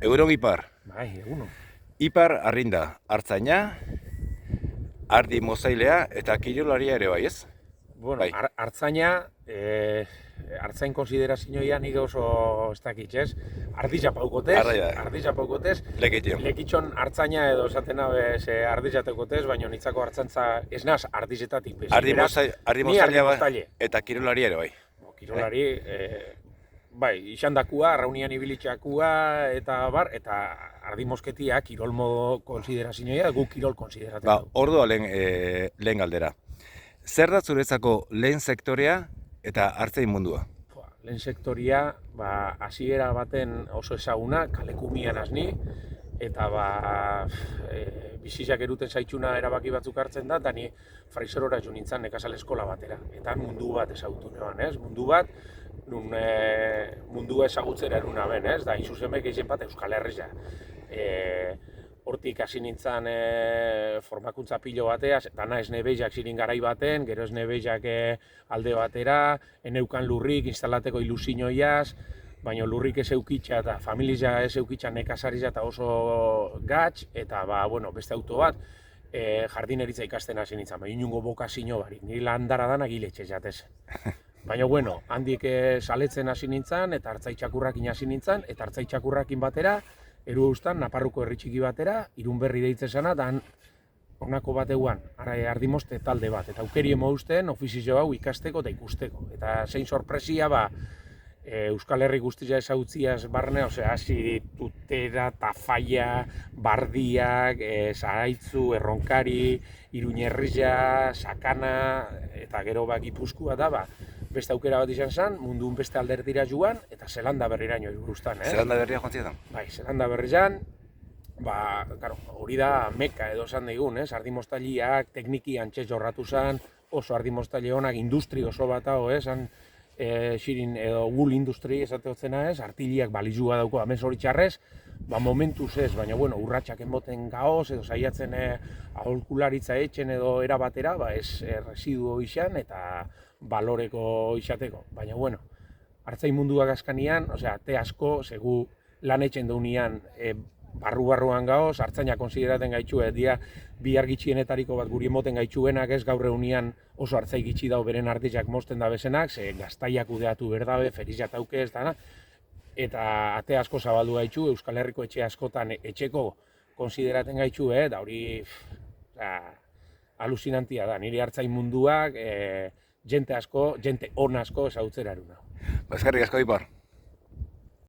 Egunon Ipar. Bai, eguno. Ipar arrinda, artzaina, ardi mozailea eta kirolaria ere bai, ez? Bueno, Bai. artzaina, artzain konsiderazioa nik oso ez dakit, ez? Ardi japaukotez, Lekitio. lekitxon artzaina edo esaten nabe ze ardi jateukotez, baina nitzako artzantza ez naz ardizetatik. Ardi mozailea mozaile. eta kirolaria ere bai. Kirolari, bai, izandakua, arraunian ibilitxakua eta bar, eta ardi mosketia kirolmo konsiderazioa, gu kirol konsideratzen Ba, dugu. ordua lehen galdera. Zer da zuretzako lehen sektorea eta artzain mundua? Lehen sektoria, hasiera baten oso ezaguna, kalekumian hazni, eta bizizak eruten zaitxuna erabaki batzuk hartzen da, eta ni Fraiserora jo nintzen nekazal eskola batera. Eta mundu bat ezagutu neban, ez? Mundu bat, mundua ezagutzera eruna ben, ez? Da, izuzemek egin bat Euskal Herria. Hortik hasi nintzen formakuntza pilo batea, dana esnebeiak zirin garai baten, gero esnebeiak alde batera, eneukan lurrik, instalateko ilusioiaz, baina lurrik ez eukitxa eta familia ez eukitxa nekazaritza eta oso gatz, eta beste auto bat, jardineritza ikasten hasi nintzen, baina inungo bokazio barik, nire landara danak hiletxe jatez. Baina, handik saletzen hasi nintzen, eta hartzaitxakurrakin hasi nintzen, eta hartzaitxakurrakin batera, eru eustan, Naparruko herri txiki batera, Irunberri deitzen zena, dan honako bateguan, ardimoste talde bat, eta aukerien modusten ofizio hau ikasteko eta ikusteko. Eta zein sorpresia, Euskal Herri guztia ezautziaz barne, hasi Tutera, Tafaia, Bardiak, Zaraitzu, Erronkari, Iruñerria, Sakana, eta gero Gipuzkoa da, beste aukera bat izan zen, mundun beste alderdira joan, eta Zelanda berriraino iruztan. Zelanda berria joan zietan? Bai, Zelanda berrian, hori da meka edo esan digun, ardimostaliak, tekniki antxez jorratu zen, oso ardimostali honak, industri oso bat hau, xirin edo wool industri esateotzena artiliak balizua dauko amez hori txarrez, momentuz ez, baina urratxak enboten gaoz, edo saiatzen aholkularitza etxen edo erabatera, ez residuo izan eta baloreko izateko. Baina, artzain munduak azkanian, te asko, segu lan etxen daunian barru-barruan gaoz, artzaina konsideraten gaitxue, bi argitxienetariko bat guri emoten gaitxuenak ez gaur eunian oso artzai gitxi dau beren artizak mosten da bezenak, ze gaztaiak udeatu berdabe, ferizat auke ez dana, eta ate asko zabaldu gaitxu, Euskal Herriko etxe askotan etxeko konsideraten gaitxu, da hori alusinantia da, nire artzain munduak, jente on asko ezagutzera eruna. Eskerrik asko Ipar.